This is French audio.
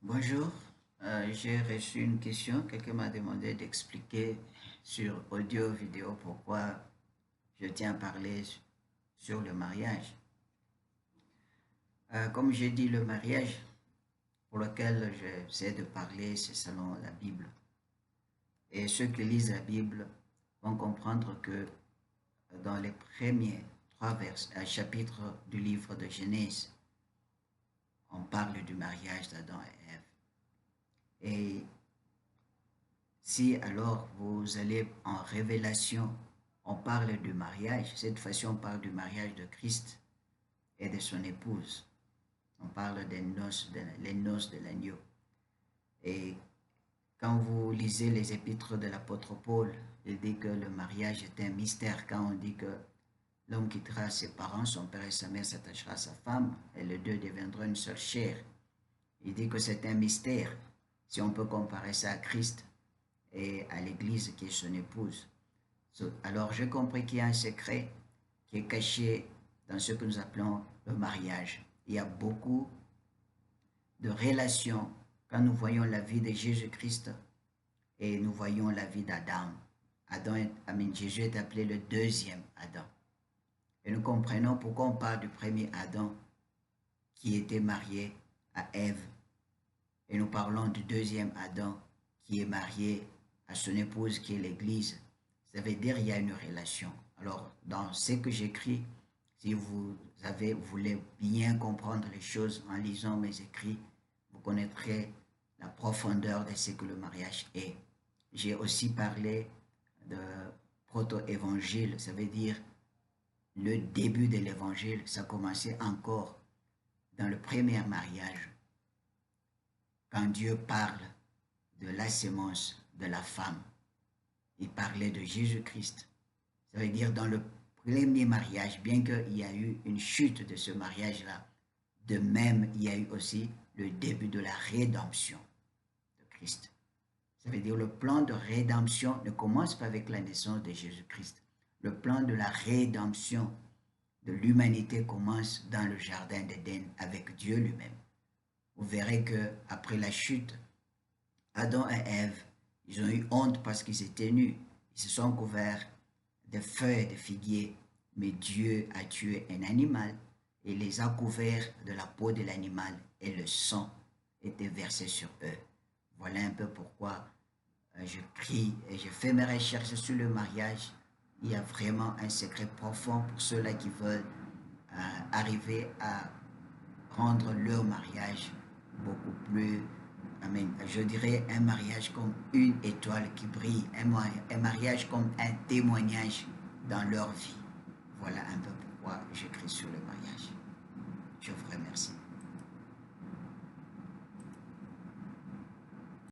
Bonjour. J'ai reçu une question. Quelqu'un m'a demandé d'expliquer sur audio, vidéo, pourquoi je tiens à parler sur le mariage. Comme j'ai dit, le mariage pour lequel j'essaie de parler, c'est selon la Bible. Et ceux qui lisent la Bible vont comprendre que dans les premiers trois chapitres du livre de Genèse, on parle du mariage d'Adam et Ève. Et si alors vous allez en Révélation, on parle du mariage. Cette fois-ci, on parle du mariage de Christ et de son épouse. On parle des noces, les noces de l'agneau. Et quand vous lisez les épîtres de l'apôtre Paul, il dit que le mariage est un mystère. Quand on dit que l'homme quittera ses parents, son père et sa mère s'attachera à sa femme, et les deux deviendront une seule chair. Il dit que c'est un mystère, si on peut comparer ça à Christ et à l'Église qui est son épouse. Alors j'ai compris qu'il y a un secret qui est caché dans ce que nous appelons le mariage. Il y a beaucoup de relations quand nous voyons la vie de Jésus-Christ et nous voyons la vie d'Adam. Jésus est appelé le deuxième Adam. Et nous comprenons pourquoi on parle du premier Adam qui était marié à Ève. Et nous parlons du deuxième Adam qui est marié à son épouse qui est l'Église. Ça veut dire qu'il y a une relation. Alors, dans ce que j'écris, si vous voulez bien comprendre les choses en lisant mes écrits, vous connaîtrez la profondeur de ce que le mariage est. J'ai aussi parlé de proto-évangile, ça veut dire le début de l'évangile. Ça commençait encore dans le premier mariage, quand Dieu parle de la sémence de la femme. Il parlait de Jésus-Christ. Ça veut dire dans le premier mariage, bien qu'il y a eu une chute de ce mariage-là, de même, il y a eu aussi le début de la rédemption de Christ. Ça veut dire le plan de rédemption ne commence pas avec la naissance de Jésus-Christ. Le plan de la rédemption de l'humanité commence dans le jardin d'Éden avec Dieu lui-même. Vous verrez qu'après la chute, Adam et Ève, ils ont eu honte parce qu'ils étaient nus. Ils se sont couverts de feuilles de figuier. Mais Dieu a tué un animal et les a couverts de la peau de l'animal et le sang était versé sur eux. Voilà un peu pourquoi je prie et je fais mes recherches sur le mariage. Il y a vraiment un secret profond pour ceux-là qui veulent arriver à rendre leur mariage beaucoup plus, je dirais un mariage comme une étoile qui brille, un mariage comme un témoignage dans leur vie. Voilà un peu pourquoi j'écris sur le mariage.